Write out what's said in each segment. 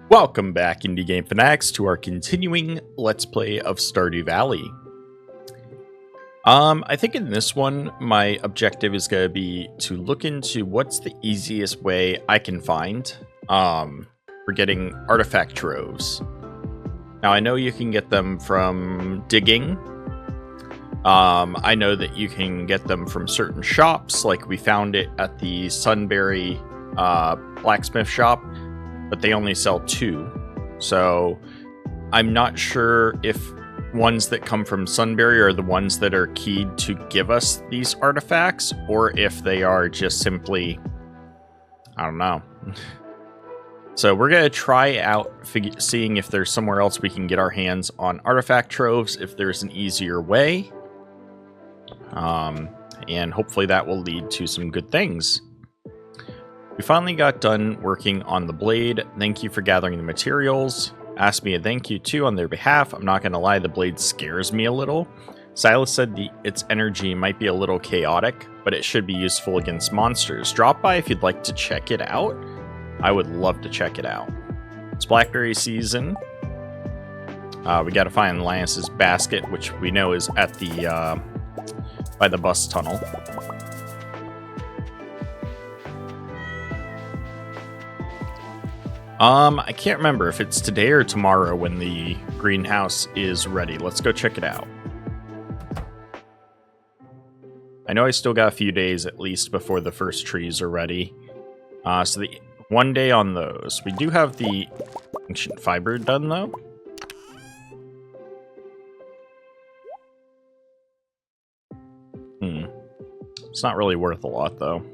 Welcome back, Indie Game Fanatics, to our continuing Let's Play of Stardew Valley. I think in this one, my objective is going to be to look into what's the easiest way I can find for getting artifact troves. Now, I know you can get them from digging. I know that you can get them from certain shops, like we found it at the Sunbury blacksmith shop, but they only sell 2. So I'm not sure if ones that come from Sunbury are the ones that are keyed to give us these artifacts, or if they are just simply, I don't know. So we're going to try out seeing if there's somewhere else we can get our hands on artifact troves, if there's an easier way. And hopefully that will lead to some good things. We finally got done working on the blade. Thank you for gathering the materials. Asked me a thank you too on their behalf. I'm not going to lie, the blade scares me a little. Silas said its energy might be a little chaotic, but it should be useful against monsters. Drop by if you'd like to check it out. I would love to check it out. It's blackberry season. We got to find Linus's basket, which we know is at the by the bus tunnel. I can't remember if it's today or tomorrow when the greenhouse is ready. Let's go check it out. I know I still got a few days at least before the first trees are ready. So the one day on those. We do have the ancient fiber done though. It's not really worth a lot though.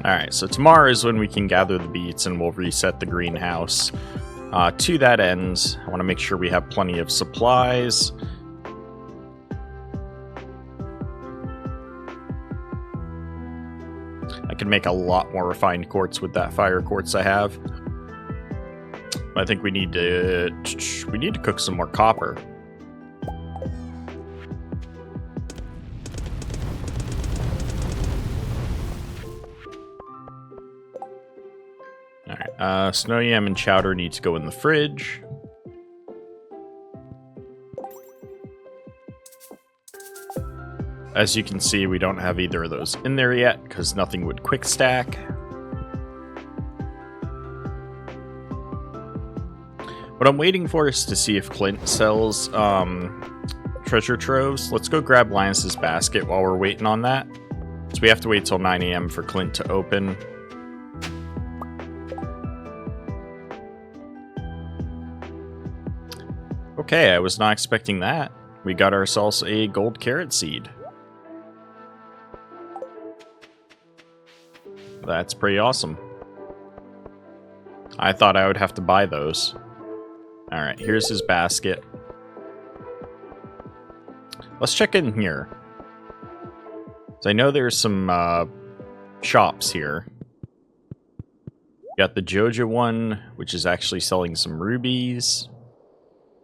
Alright, so tomorrow is when we can gather the beets and we'll reset the greenhouse. To that end, I want to make sure we have plenty of supplies. I can make a lot more refined quartz with that fire quartz I have. I think we need to cook some more copper. Alright, snow yam and chowder need to go in the fridge. As you can see, we don't have either of those in there yet, because nothing would quick stack. What I'm waiting for is to see if Clint sells treasure troves. Let's go grab Linus's basket while we're waiting on that. So we have to wait till 9 AM for Clint to open. Okay, I was not expecting that. We got ourselves a gold carrot seed. That's pretty awesome. I thought I would have to buy those. Alright, here's his basket. Let's check in here. So I know there's some shops here. Got the Joja one, which is actually selling some rubies.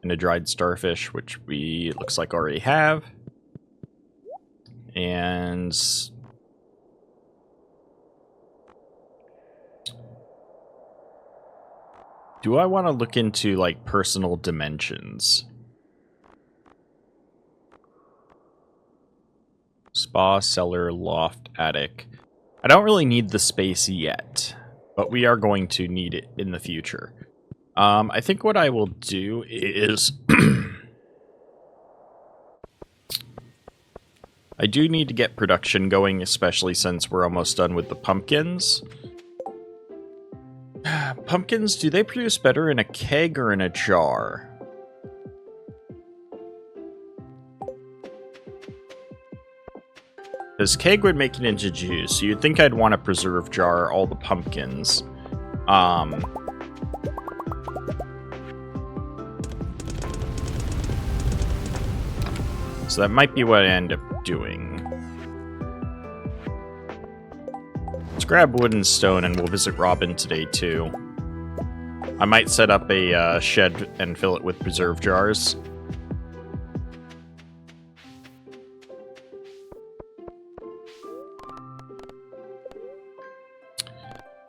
And a dried starfish, which we looks like already have. And do I want to look into like personal dimensions? Spa, cellar, loft, attic. I don't really need the space yet, but we are going to need it in the future. I think what I will do is I do need to get production going, especially since we're almost done with the pumpkins. Pumpkins, do they produce better in a keg or in a jar? Because keg would make it into juice, so you'd think I'd want to preserve jar all the pumpkins. So that might be what I end up doing. Let's grab wood and stone and we'll visit Robin today too. I might set up a shed and fill it with preserve jars.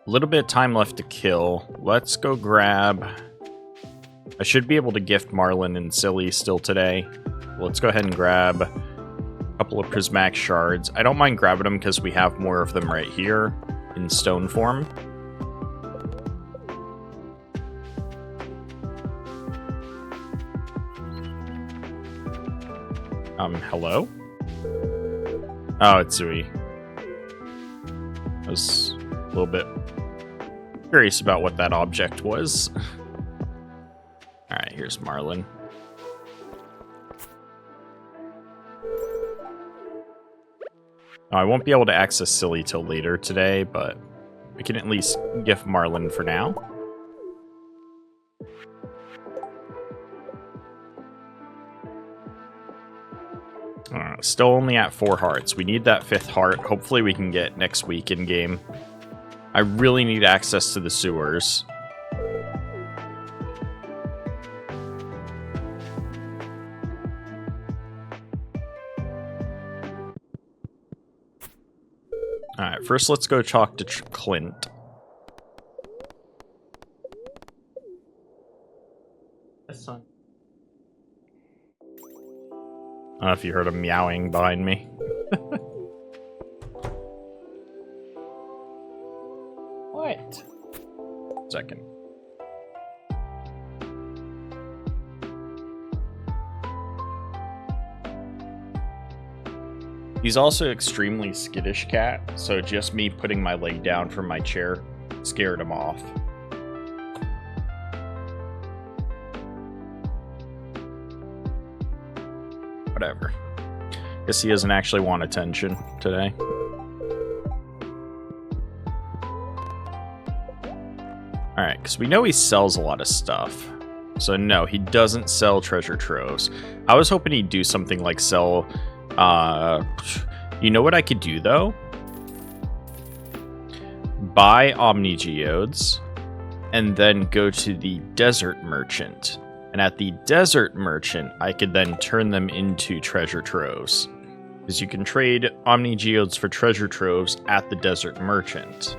A little bit of time left to kill. Let's go grab... I should be able to gift Marlin and Silly still today. Let's go ahead and grab a couple of prismatic shards. I don't mind grabbing them because we have more of them right here in stone form. Hello? Oh, it's Zui. I was a little bit curious about what that object was. Alright, here's Marlin. Oh, I won't be able to access Silly till later today, but I can at least gift Marlin for now. Still only at 4 hearts. We need that 5th heart. Hopefully we can get next week in game. I really need access to the sewers. Alright, first let's go talk to Clint. Son. I don't know if you heard him meowing behind me. What? Second. He's also extremely skittish cat, so just me putting my leg down from my chair scared him off. Whatever. Guess he doesn't actually want attention today. Alright, because we know he sells a lot of stuff. So no, he doesn't sell treasure troves. I was hoping he'd do something like sell... you know what I could do, though? Buy Omni Geodes, and then go to the Desert Merchant. And at the Desert Merchant, I could then turn them into treasure troves. Because you can trade Omni Geodes for treasure troves at the Desert Merchant.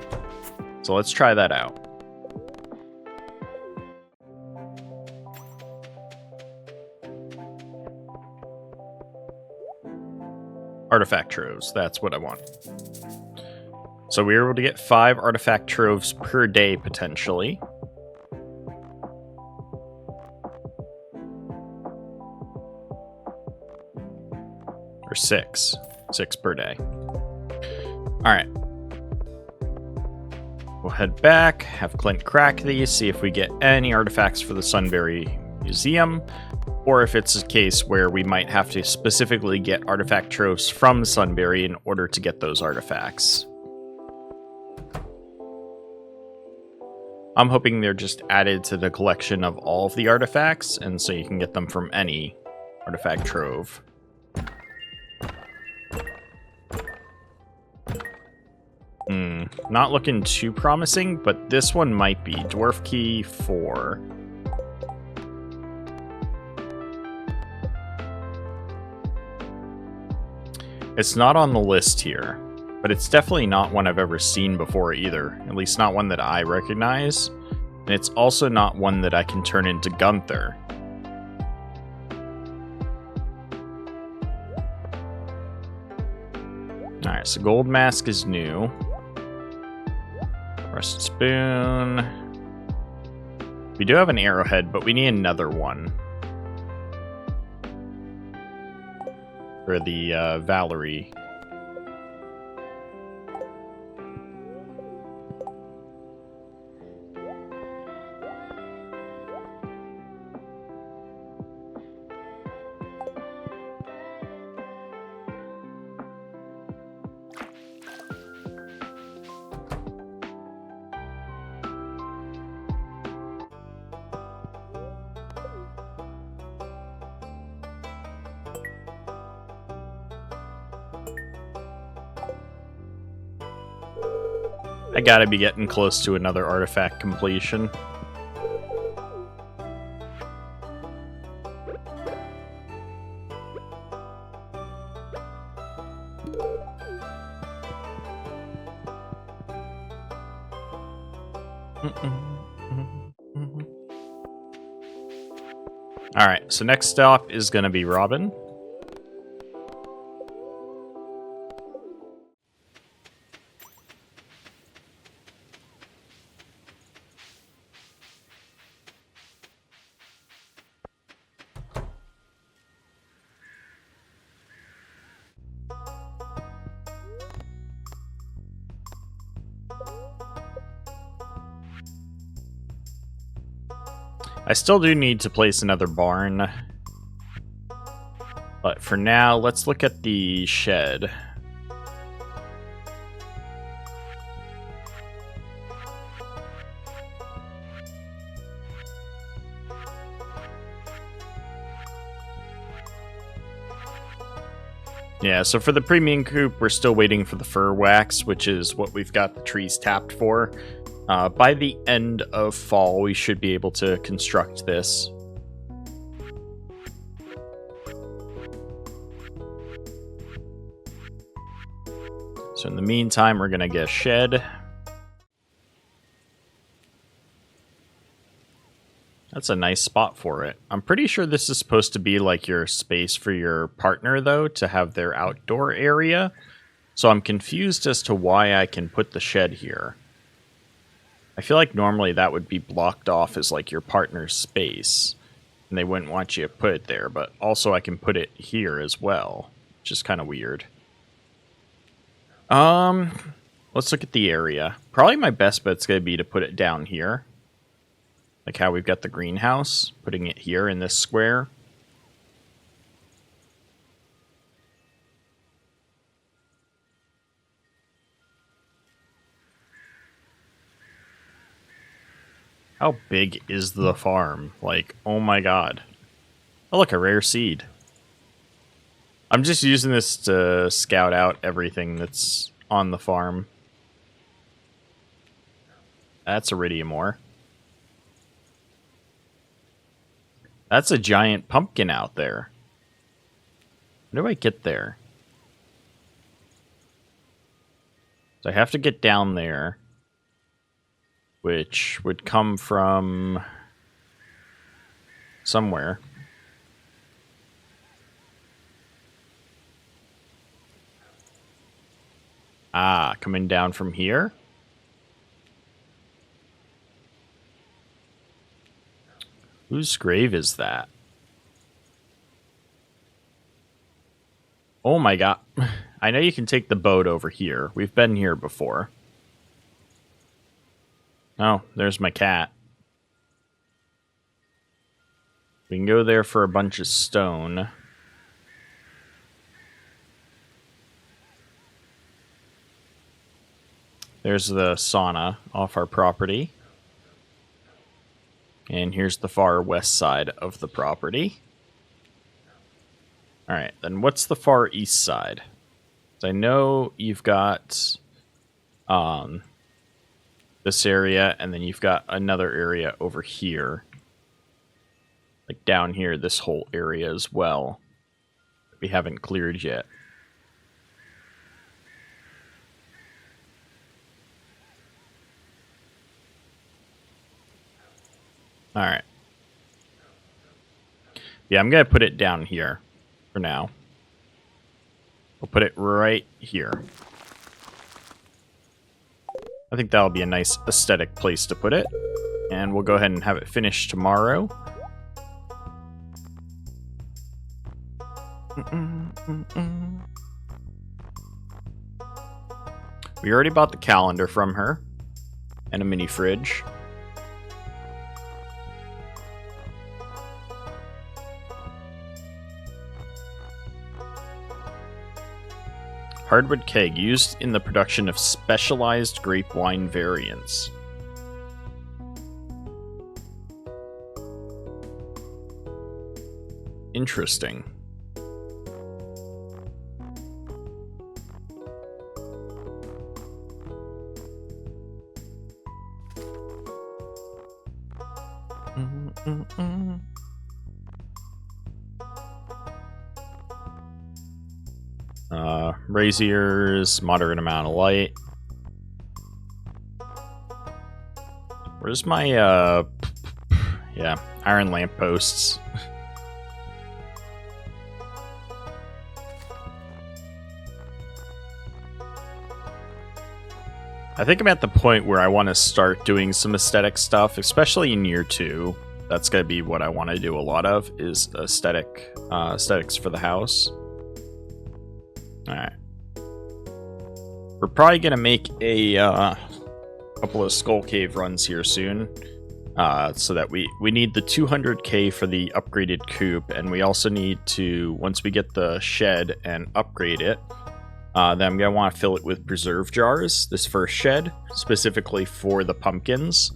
So let's try that out. Artifact troves, that's what I want. So we were able to get 5 artifact troves per day, potentially. Or 6. 6 per day. Alright. We'll head back, have Clint crack these, see if we get any artifacts for the Sunbury Museum, or if it's a case where we might have to specifically get artifact troves from Sunbury in order to get those artifacts. I'm hoping they're just added to the collection of all of the artifacts, and so you can get them from any artifact trove. Not looking too promising, but this one might be. Dwarf Key 4. It's not on the list here, but it's definitely not one I've ever seen before either. At least not one that I recognize. And it's also not one that I can turn into Gunther. Alright, so Gold Mask is new. Rusted Spoon. We do have an arrowhead, but we need another one. For the Valerie. I gotta be getting close to another artifact completion. Alright, so next stop is going to be Robin. I still do need to place another barn. But for now, let's look at the shed. Yeah, so for the premium coop, we're still waiting for the fur wax, which is what we've got the trees tapped for. By the end of fall, we should be able to construct this. So in the meantime, we're going to get a shed. That's a nice spot for it. I'm pretty sure this is supposed to be like your space for your partner, though, to have their outdoor area. So I'm confused as to why I can put the shed here. I feel like normally that would be blocked off as like your partner's space, and they wouldn't want you to put it there, but also I can put it here as well, which is kind of weird. Let's look at the area. Probably my best bet's going to be to put it down here. Like how we've got the greenhouse, putting it here in this square. How big is the farm? Like, oh my god. Oh, look, a rare seed. I'm just using this to scout out everything that's on the farm. That's iridium ore. That's a giant pumpkin out there. How do I get there? So I have to get down there, which would come from somewhere. Ah, coming down from here? Whose grave is that? Oh my god. I know you can take the boat over here. We've been here before. Oh, there's my cat. We can go there for a bunch of stone. There's the sauna off our property. And here's the far west side of the property. Alright, then what's the far east side? So I know you've got this area, and then you've got another area over here. Like down here, this whole area as well. That we haven't cleared yet. Alright. Yeah, I'm going to put it down here for now. We'll put it right here. I think that'll be a nice aesthetic place to put it. And we'll go ahead and have it finished tomorrow. We already bought the calendar from her. And a mini fridge. Hardwood keg used in the production of specialized grape wine variants. Interesting. Braziers, moderate amount of light. Where's my, yeah, iron lampposts? I think I'm at the point where I want to start doing some aesthetic stuff, especially in year 2. That's going to be what I want to do a lot of, is aesthetics for the house. Alright. We're probably going to make a couple of Skull Cave runs here soon. So that we need the 200k for the upgraded coop, and we also need to, once we get the shed and upgrade it, then I'm going to want to fill it with preserve jars, this first shed, specifically for the pumpkins.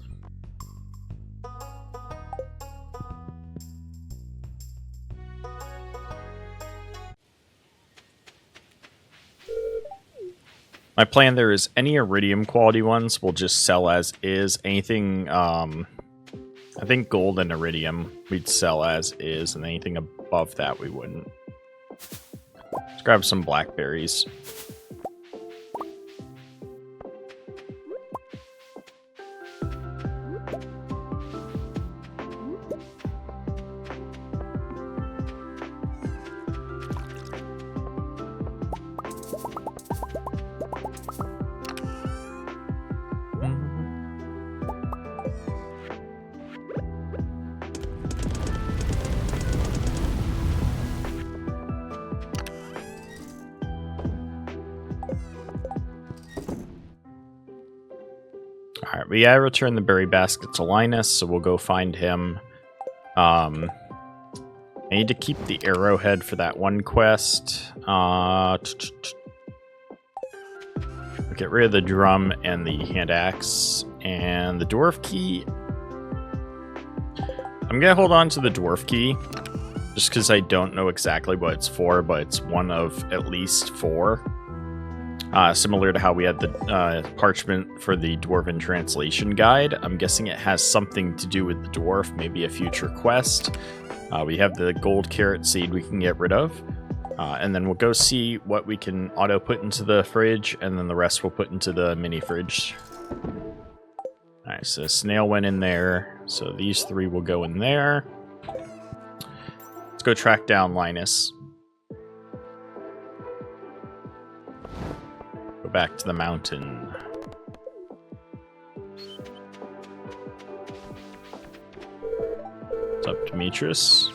My plan there is any iridium quality ones will just sell as is. Anything, I think gold and iridium we'd sell as is, and anything above that we wouldn't. Let's grab some blackberries. Alright, we gotta return the berry basket to Linus, so we'll go find him. I need to keep the arrowhead for that one quest. Get rid of the drum and the hand axe. And the dwarf key. I'm gonna hold on to the dwarf key, just because I don't know exactly what it's for, but it's one of at least 4. Similar to how we had the parchment for the Dwarven Translation Guide. I'm guessing it has something to do with the dwarf, maybe a future quest. We have the gold carrot seed we can get rid of. And then we'll go see what we can auto put into the fridge, and then the rest we'll put into the mini fridge. Alright, so snail went in there. So these 3 will go in there. Let's go track down Linus. Back to the mountain. What's up, Demetrius?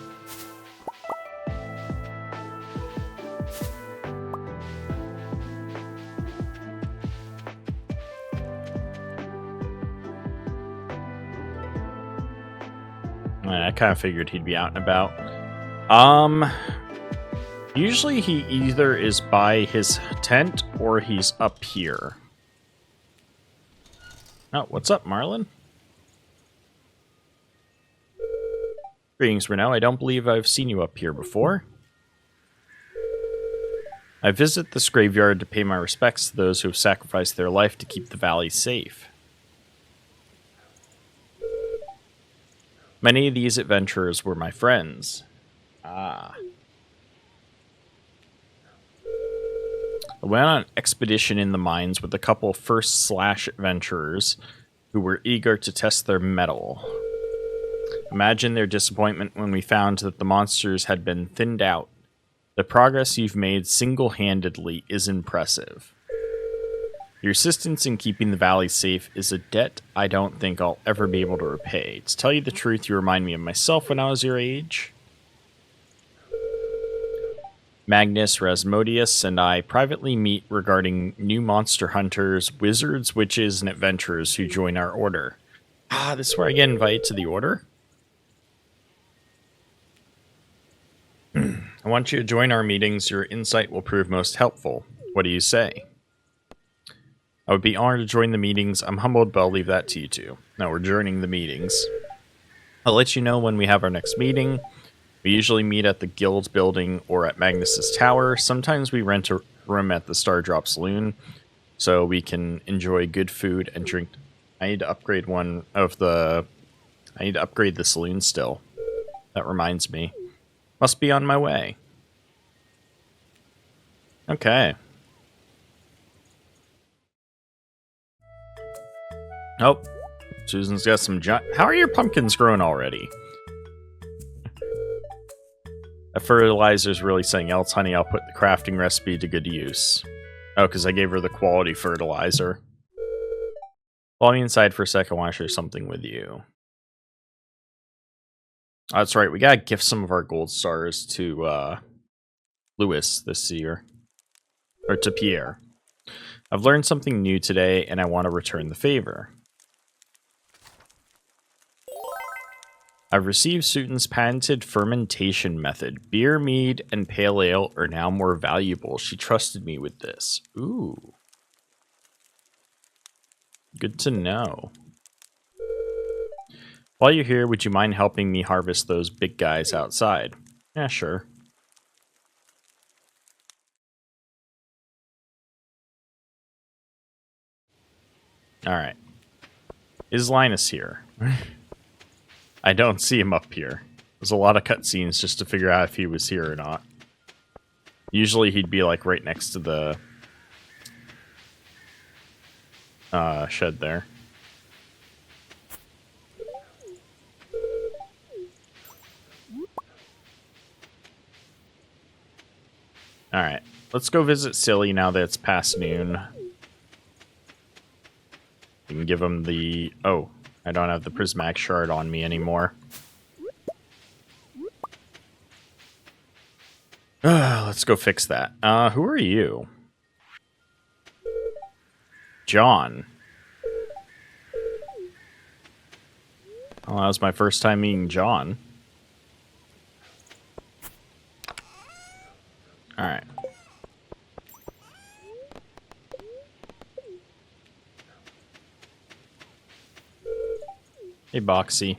I kind of figured he'd be out and about. Usually he either is by his tent or he's up here. Oh, what's up, Marlin? Greetings, Renault. I don't believe I've seen you up here before. I visit this graveyard to pay my respects to those who have sacrificed their life to keep the valley safe. Many of these adventurers were my friends. Ah. I went on an expedition in the mines with a couple first-slash adventurers who were eager to test their mettle. Imagine their disappointment when we found that the monsters had been thinned out. The progress you've made single-handedly is impressive. Your assistance in keeping the valley safe is a debt I don't think I'll ever be able to repay. To tell you the truth, you remind me of myself when I was your age. Magnus, Rasmodius, and I privately meet regarding new monster hunters, wizards, witches, and adventurers who join our order. Ah, this is where I get invited to the order? I want you to join our meetings. Your insight will prove most helpful. What do you say? I would be honored to join the meetings. I'm humbled, but I'll leave that to you two. Now we're joining the meetings. I'll let you know when we have our next meeting. We usually meet at the guild building or at Magnus's tower. Sometimes we rent a room at the Stardrop Saloon so we can enjoy good food and drink. I need to upgrade I need to upgrade the saloon still. That reminds me. Must be on my way. Okay. Oh. Susan's got some How are your pumpkins growing already? That fertilizer's really saying else, honey. I'll put the crafting recipe to good use. Oh, because I gave her the quality fertilizer. Follow me inside for a sec. I want to share something with you. Oh, that's right. We gotta gift some of our gold stars to Louis this year. Or to Pierre. I've learned something new today, and I want to return the favor. I've received Sutan's patented fermentation method. Beer, mead, and pale ale are now more valuable. She trusted me with this. Ooh. Good to know. While you're here, would you mind helping me harvest those big guys outside? Yeah, sure. Alright. Is Linus here? I don't see him up here. There's a lot of cutscenes just to figure out if he was here or not. Usually he'd be like right next to the shed there. Alright, let's go visit Silly now that it's past noon. We can give him the... Oh, I don't have the prismatic shard on me anymore. Let's go fix that. Who are you? John. Oh, that was my first time meeting John. Alright. Hey, Boxy.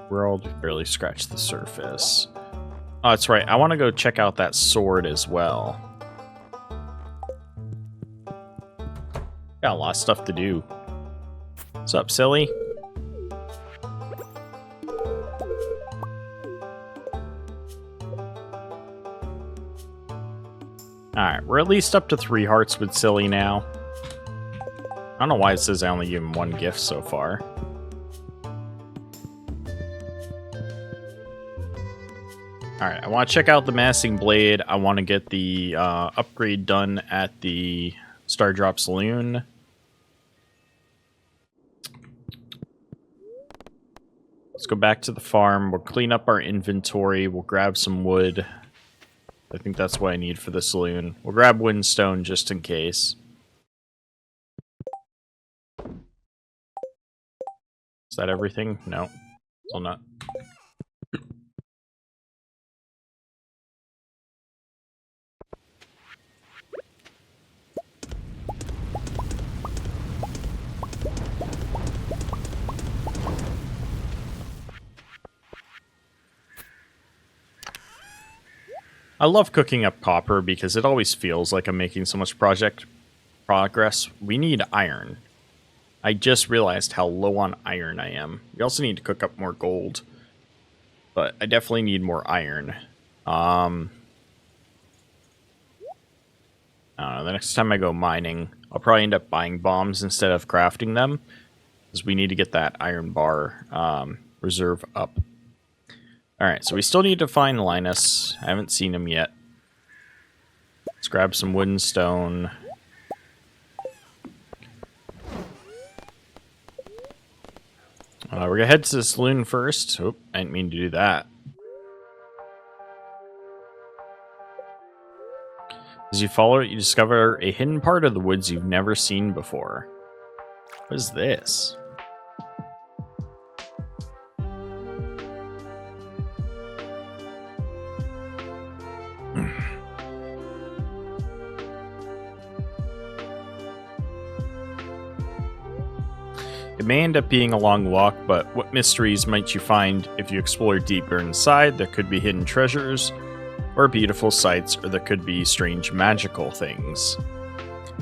World barely scratched the surface. Oh, that's right. I want to go check out that sword as well. Got a lot of stuff to do. What's up, Silly? Alright, we're at least up to 3 hearts with Silly now. I don't know why it says I only gave him 1 gift so far. Alright, I want to check out the Massing Blade. I want to get the upgrade done at the Stardrop Saloon. Let's go back to the farm. We'll clean up our inventory. We'll grab some wood. I think that's what I need for the saloon. We'll grab wood and stone just in case. Is that everything? No. Still not. I love cooking up copper because it always feels like I'm making so much progress. We need iron. I just realized how low on iron I am. We also need to cook up more gold. But I definitely need more iron. I don't know, the next time I go mining, I'll probably end up buying bombs instead of crafting them. Because we need to get that iron bar reserve up. Alright, so we still need to find Linus. I haven't seen him yet. Let's grab some wood and stone. We're gonna head to the saloon first. Oh, I didn't mean to do that. As you follow it, you discover a hidden part of the woods you've never seen before. What is this? It may end up being a long walk, but what mysteries might you find if you explore deeper inside? There could be hidden treasures, or beautiful sights, or there could be strange magical things.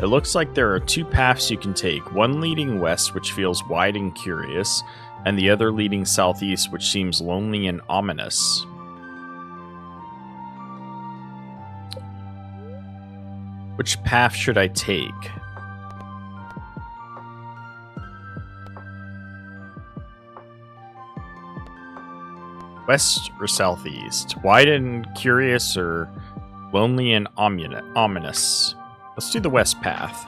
It looks like there are two paths you can take, one leading west, which feels wide and curious, and the other leading southeast, which seems lonely and ominous. Which path should I take? West or southeast? Wide and curious or lonely and ominous? Let's do the west path.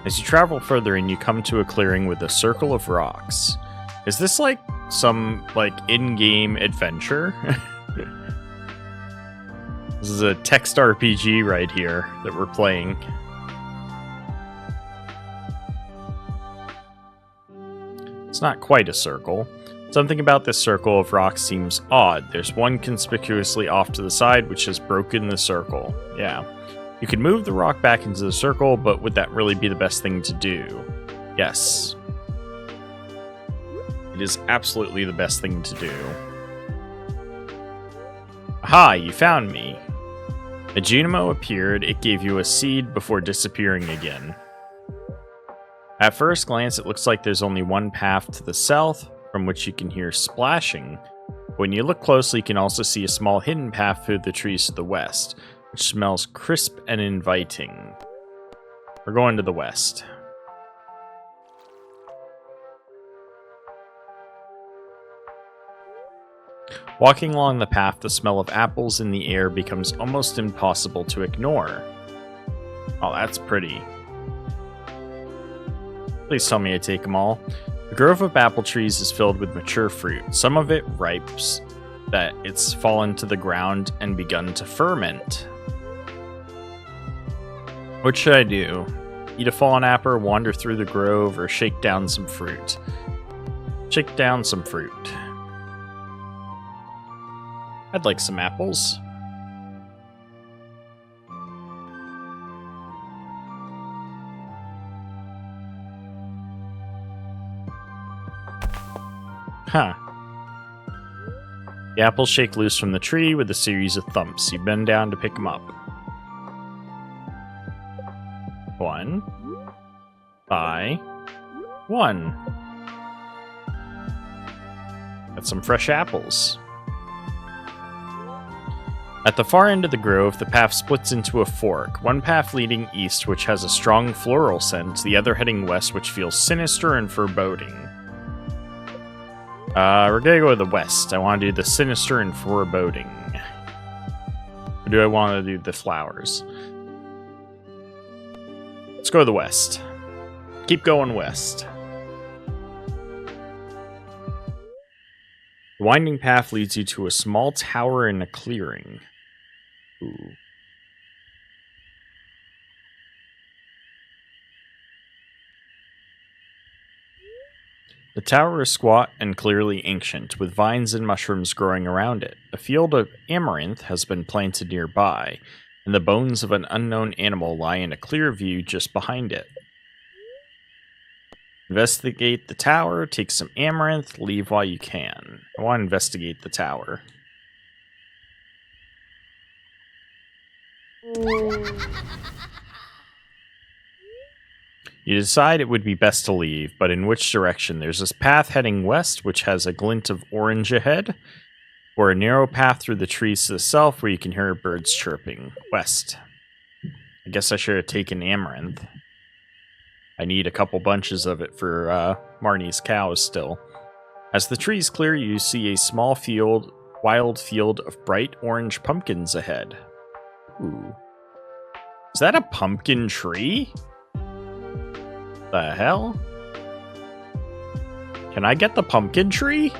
As you travel further in, you come to a clearing with a circle of rocks. Is this like some in-game adventure? This is a text RPG right here that we're playing. It's not quite a circle. Something about this circle of rocks seems odd. There's one conspicuously off to the side which has broken the circle. Yeah. You can move the rock back into the circle, but would that really be the best thing to do? Yes. It is absolutely the best thing to do. Aha, you found me. A Junimo appeared. It gave you a seed before disappearing again. At first glance, it looks like there's only one path to the south, from which you can hear splashing. When you look closely, you can also see a small hidden path through the trees to the west, which smells crisp and inviting. We're going to the west. Walking along the path, the smell of apples in the air becomes almost impossible to ignore. Oh, that's pretty. Please tell me I take them all. The grove of apple trees is filled with mature fruit. Some of it ripes, that it's fallen to the ground and begun to ferment. What should I do? Eat a fallen apple, wander through the grove, or shake down some fruit? Shake down some fruit. I'd like some apples. Huh. The apples shake loose from the tree with a series of thumps. You bend down to pick them up. 1 by 1. That's some fresh apples. At the far end of the grove, the path splits into a fork. One path leading east, which has a strong floral scent, the other heading west, which feels sinister and foreboding. We're gonna go to the west. I want to do the sinister and foreboding. Or do I want to do the flowers? Let's go to the west. Keep going west. The winding path leads you to a small tower in a clearing. Ooh. The tower is squat and clearly ancient, with vines and mushrooms growing around it. A field of amaranth has been planted nearby, and the bones of an unknown animal lie in a clear view just behind it. Investigate the tower, take some amaranth, leave while you can. I want to investigate the tower. You decide it would be best to leave, but in which direction? There's this path heading west, which has a glint of orange ahead, or a narrow path through the trees to the south where you can hear birds chirping. West. I guess I should have taken amaranth. I need a couple bunches of it for Marnie's cows still. As the trees clear, you see a small field, wild field of bright orange pumpkins ahead. Ooh. Is that a pumpkin tree? The hell? Can I get the pumpkin tree?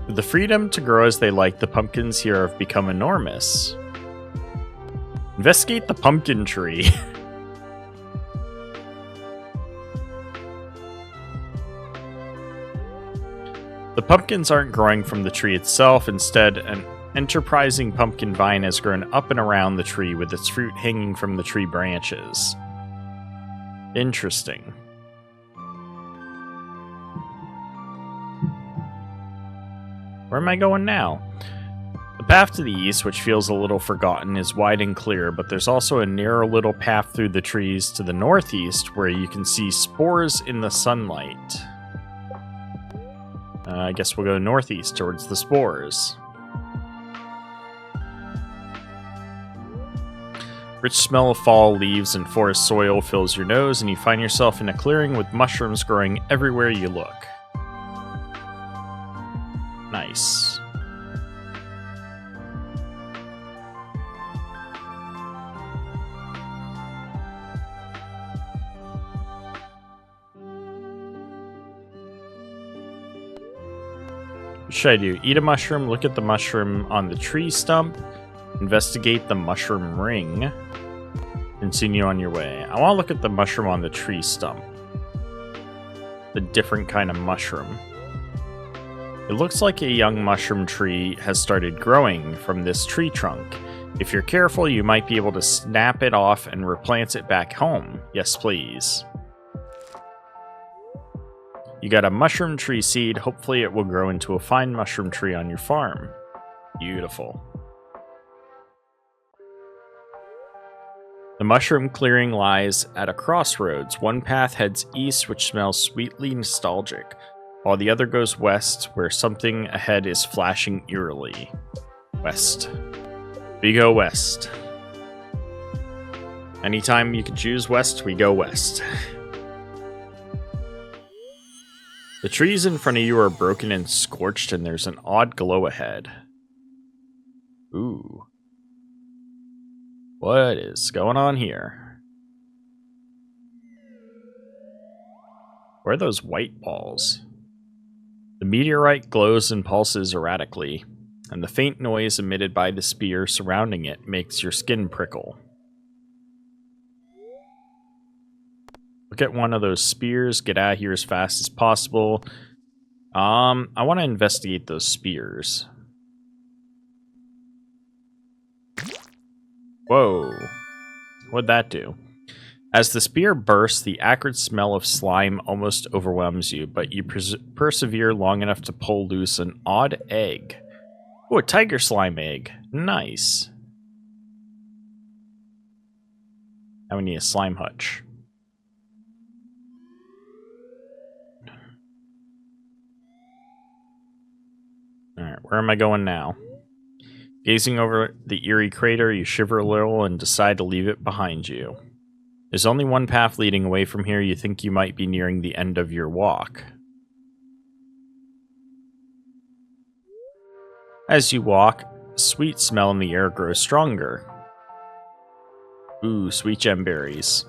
With the freedom to grow as they like, the pumpkins here have become enormous. Investigate the pumpkin tree. The pumpkins aren't growing from the tree itself. Instead, an enterprising pumpkin vine has grown up and around the tree with its fruit hanging from the tree branches. Interesting. Where am I going now? The path to the east, which feels a little forgotten, is wide and clear, but there's also a narrow little path through the trees to the northeast where you can see spores in the sunlight. I guess we'll go northeast towards the spores. Rich smell of fall leaves and forest soil fills your nose, and you find yourself in a clearing with mushrooms growing everywhere you look. Nice. What should I do? Eat a mushroom, look at the mushroom on the tree stump, investigate the mushroom ring, continue on your way. I want to look at the mushroom on the tree stump. The different kind of mushroom. It looks like a young mushroom tree has started growing from this tree trunk. If you're careful, you might be able to snap it off and replant it back home. Yes, please. You got a mushroom tree seed. Hopefully it will grow into a fine mushroom tree on your farm. Beautiful. The mushroom clearing lies at a crossroads. One path heads east, which smells sweetly nostalgic, while the other goes west, where something ahead is flashing eerily. West. We go west. Anytime you can choose west, we go west. The trees in front of you are broken and scorched, and there's an odd glow ahead. Ooh. What is going on here? Where are those white balls? The meteorite glows and pulses erratically, and the faint noise emitted by the spear surrounding it makes your skin prickle. Look at one of those spears, get out of here as fast as possible. I want to investigate those spears. Whoa. What'd that do? As the spear bursts, the acrid smell of slime almost overwhelms you, but you persevere long enough to pull loose an odd egg. Oh, a tiger slime egg. Nice. Now we need a slime hutch. Alright, where am I going now? Gazing over the eerie crater, you shiver a little and decide to leave it behind you. There's only one path leading away from here. You think you might be nearing the end of your walk. As you walk, a sweet smell in the air grows stronger. Ooh, sweet gem berries.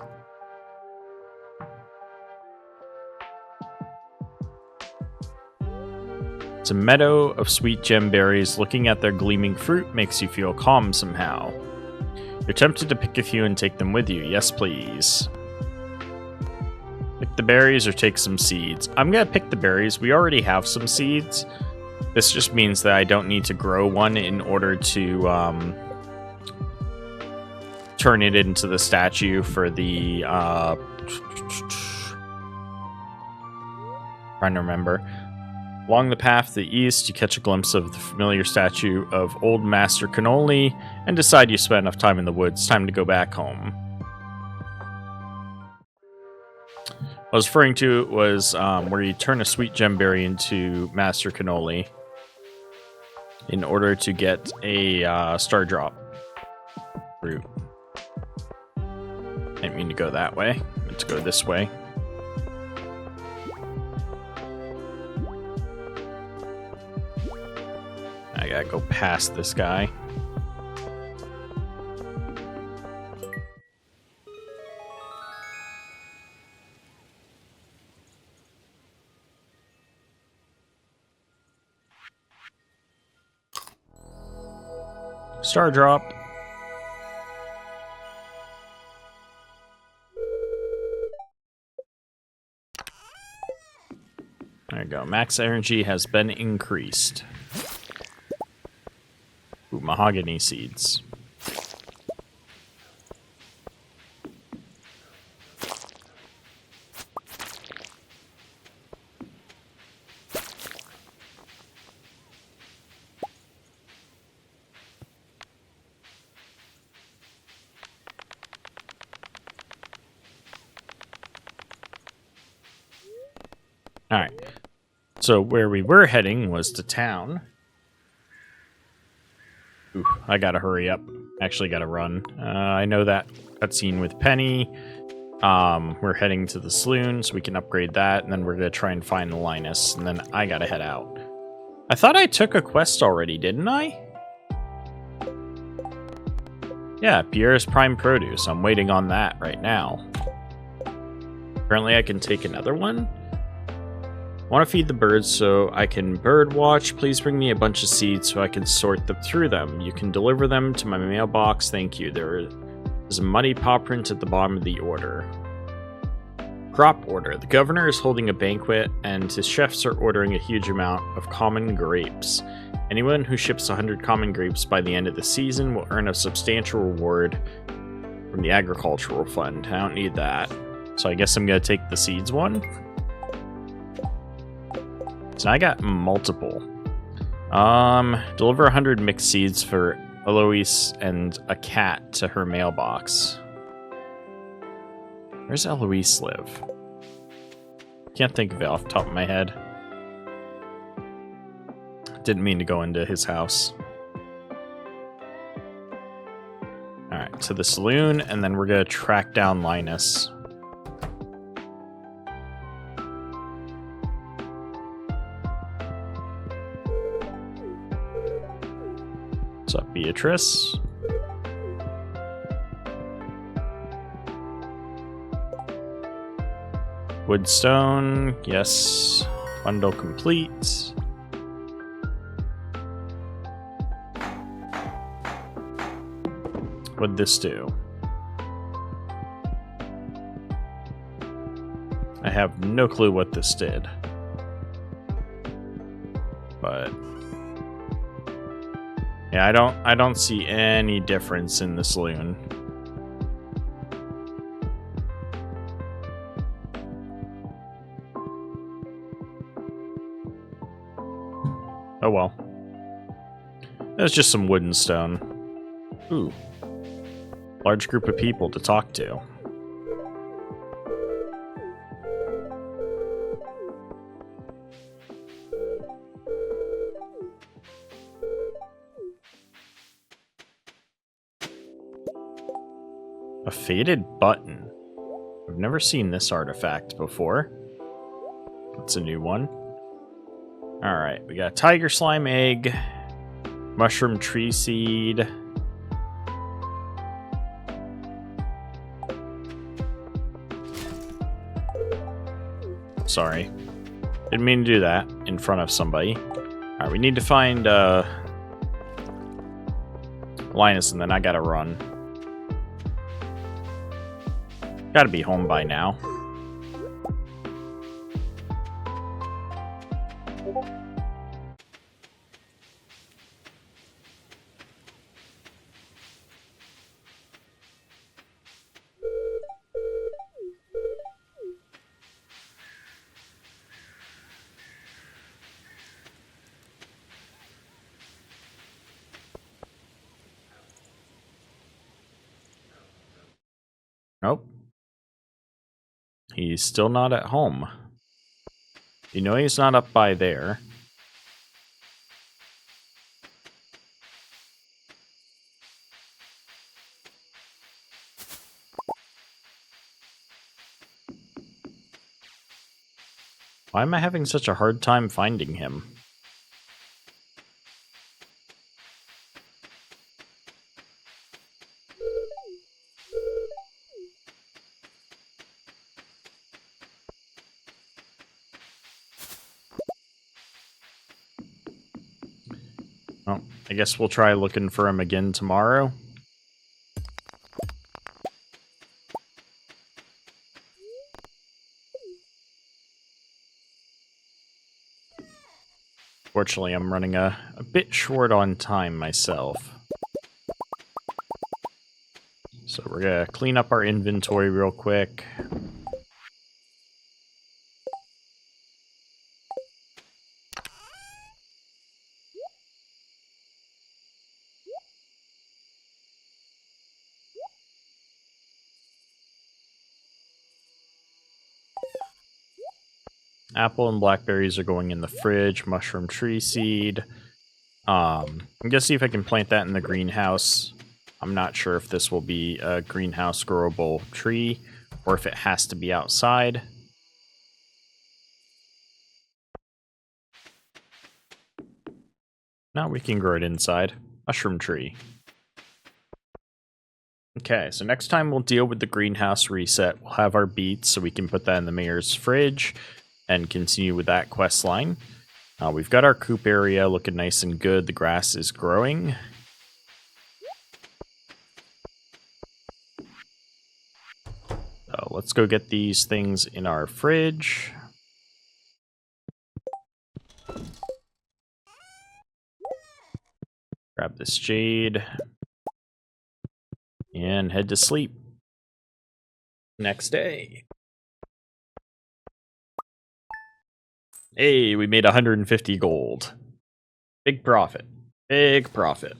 It's a meadow of sweet gem berries. Looking at their gleaming fruit makes you feel calm somehow. You're tempted to pick a few and take them with you. Yes, please. Pick the berries or take some seeds. I'm gonna pick the berries. We already have some seeds. This just means that I don't need to grow one in order to turn it into the statue for the trying to remember. Along the path to the east, you catch a glimpse of the familiar statue of Old Master Cannoli and decide you spent enough time in the woods. Time to go back home. What I was referring to was where you turn a sweet gem berry into Master Cannoli in order to get a star drop fruit. Didn't mean to go that way. I meant to go this way. I gotta go past this guy. Star drop. There you go. Max energy has been increased. Ooh, mahogany seeds. So where we were heading was to town. Ooh, I gotta hurry up. Actually gotta run. I know that cutscene with Penny. We're heading to the saloon so we can upgrade that, and then we're gonna try and find Linus, and then I gotta head out. I thought I took a quest already, didn't I? Yeah, Pierre's Prime Produce. I'm waiting on that right now. Apparently I can take another one? Want to feed the birds so I can bird watch? Please bring me a bunch of seeds so I can sort through them. You can deliver them to my mailbox. Thank you. There is a muddy paw print at the bottom of the order. Crop order. The governor is holding a banquet and his chefs are ordering a huge amount of common grapes. Anyone who ships 100 common grapes by the end of the season will earn a substantial reward from the agricultural fund. I don't need that. So I guess I'm going to take the seeds one. So I got multiple. Deliver 100 mixed seeds for Eloise and a cat to her mailbox. Where's Eloise live? Can't think of it off the top of my head. Didn't mean to go into his house. Alright, to the saloon, and then we're gonna track down Linus. What's up, Beatrice? Woodstone, yes. Bundle complete. What'd this do? I have no clue what this did. But yeah, I don't see any difference in the saloon. Oh well. There's just some wood and stone. Ooh. Large group of people to talk to. A faded button. I've never seen this artifact before. It's a new one. Alright, we got tiger slime egg, mushroom tree seed. Sorry. Didn't mean to do that in front of somebody. Alright, we need to find Linus, and then I gotta run. Gotta be home by now. Nope. He's still not at home. You know he's not up by there. Why am I having such a hard time finding him? Well, I guess we'll try looking for him again tomorrow. Fortunately, I'm running a bit short on time myself. So we're gonna clean up our inventory real quick. Apple and blackberries are going in the fridge. Mushroom tree seed. I'm gonna see if I can plant that in the greenhouse. I'm not sure if this will be a greenhouse growable tree or if it has to be outside. No, we can grow it inside. Mushroom tree. Okay, so next time we'll deal with the greenhouse reset. We'll have our beets so we can put that in the mayor's fridge and continue with that quest line. We've got our coop area looking nice and good. The grass is growing. So let's go get these things in our fridge. Grab this jade. And head to sleep. Next day. Hey, we made 150 gold. Big profit. Big profit.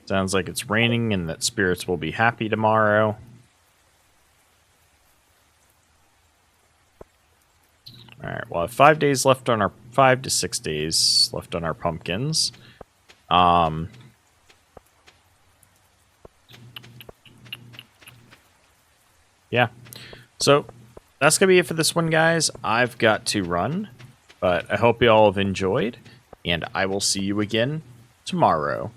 Sounds like it's raining and that spirits will be happy tomorrow. Alright, well, I have 5 days left on our 5 to 6 days left on our pumpkins. Yeah. So that's gonna be it for this one, guys. I've got to run, but I hope you all have enjoyed, and I will see you again tomorrow.